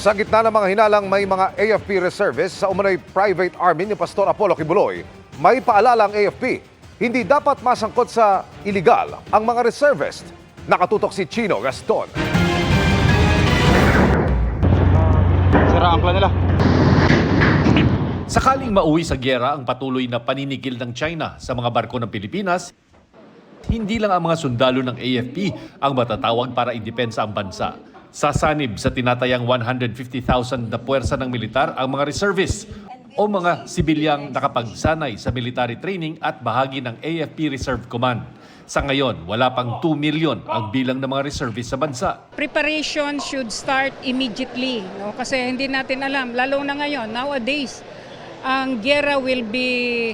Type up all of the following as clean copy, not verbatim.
Sa gitna ng mga hinalang may mga AFP reservists sa umano'y private army ni Pastor Apollo Kibuloy, may paalala ang AFP, hindi dapat masangkot sa iligal ang mga reservist. Nakatutok si Chino Gaston. Sira ang plan nila. Sakaling mauwi sa gyera ang patuloy na paninigil ng China sa mga barko ng Pilipinas, hindi lang ang mga sundalo ng AFP ang matatawag para idepensa ang bansa. Sasanib sa tinatayang 150,000 na puwersa ng militar ang mga reservists o mga sibilyang nakapagsanay sa military training at bahagi ng AFP Reserve Command. Sa ngayon, wala pang 2 million ang bilang ng mga reservists sa bansa. Preparation should start immediately, no? Kasi hindi natin alam, lalo na ngayon, nowadays, ang gera will be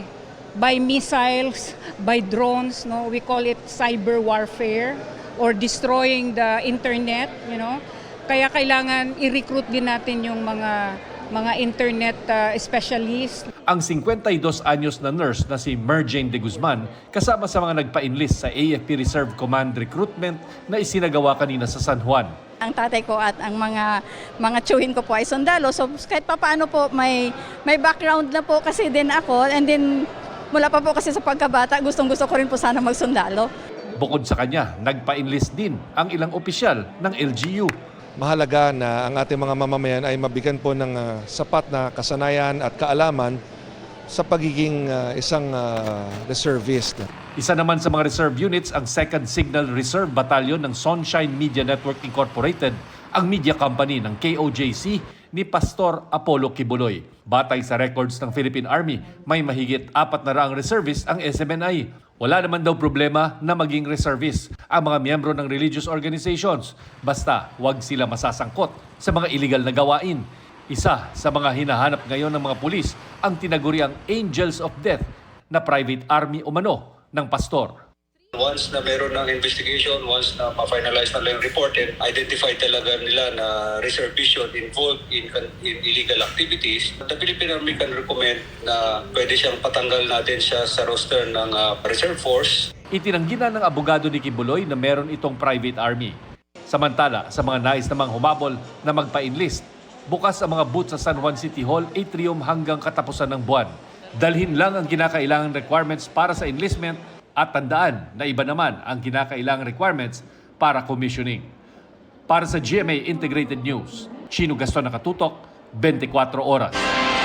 by missiles, by drones, no? We call it cyber warfare or destroying the internet, you know. Kaya kailangan i-recruit din natin yung mga internet specialists. Ang 52 anyos na nurse na si Merjane de Guzman kasama sa mga nagpa-enlist sa AFP Reserve Command recruitment na isinagawa kanina sa San Juan. Ang tatay ko at ang mga tiyuhin ko po ay sundalo. So kahit papaano po may background na po kasi din ako, and then mula pa po kasi sa pagkabata gustong-gusto ko rin po sana magsundalo. Bukod sa kanya, nagpa-enlist din ang ilang opisyal ng LGU. Mahalaga na ang ating mga mamamayan ay mabigyan po ng sapat na kasanayan at kaalaman sa pagiging isang reservist. Isa naman sa mga reserve units ang 2nd Signal Reserve Battalion ng Sunshine Media Network Incorporated, ang media company ng KOJC ni Pastor Apollo Kibuloy. Batay sa records ng Philippine Army, may mahigit 400 reservists ang SMNI. Wala naman daw problema na maging reservist ang mga miyembro ng religious organizations. Basta huwag sila masasangkot sa mga illegal na gawain. Isa sa mga hinahanap ngayon ng mga pulis ang tinaguriang Angels of Death na private army umano ng pastor. Once na meron ng investigation, once na ma-finalize na lang yung report and identify talaga nila na reservation involved in illegal activities, the Philippine Army can recommend na pwede siyang patanggal natin siya sa roster ng reserve force. Itinanggi na ng abogado ni Kibuloy na meron itong private army. Samantala, sa mga nais namang humabol na magpa-enlist, bukas ang mga booth sa San Juan City Hall atrium hanggang katapusan ng buwan. Dalhin lang ang kinakailangang requirements para sa enlistment at tandaan na iba naman ang kinakailangang requirements para commissioning. Para sa GMA Integrated News, Chino Gaston Nakatutok, 24 Oras.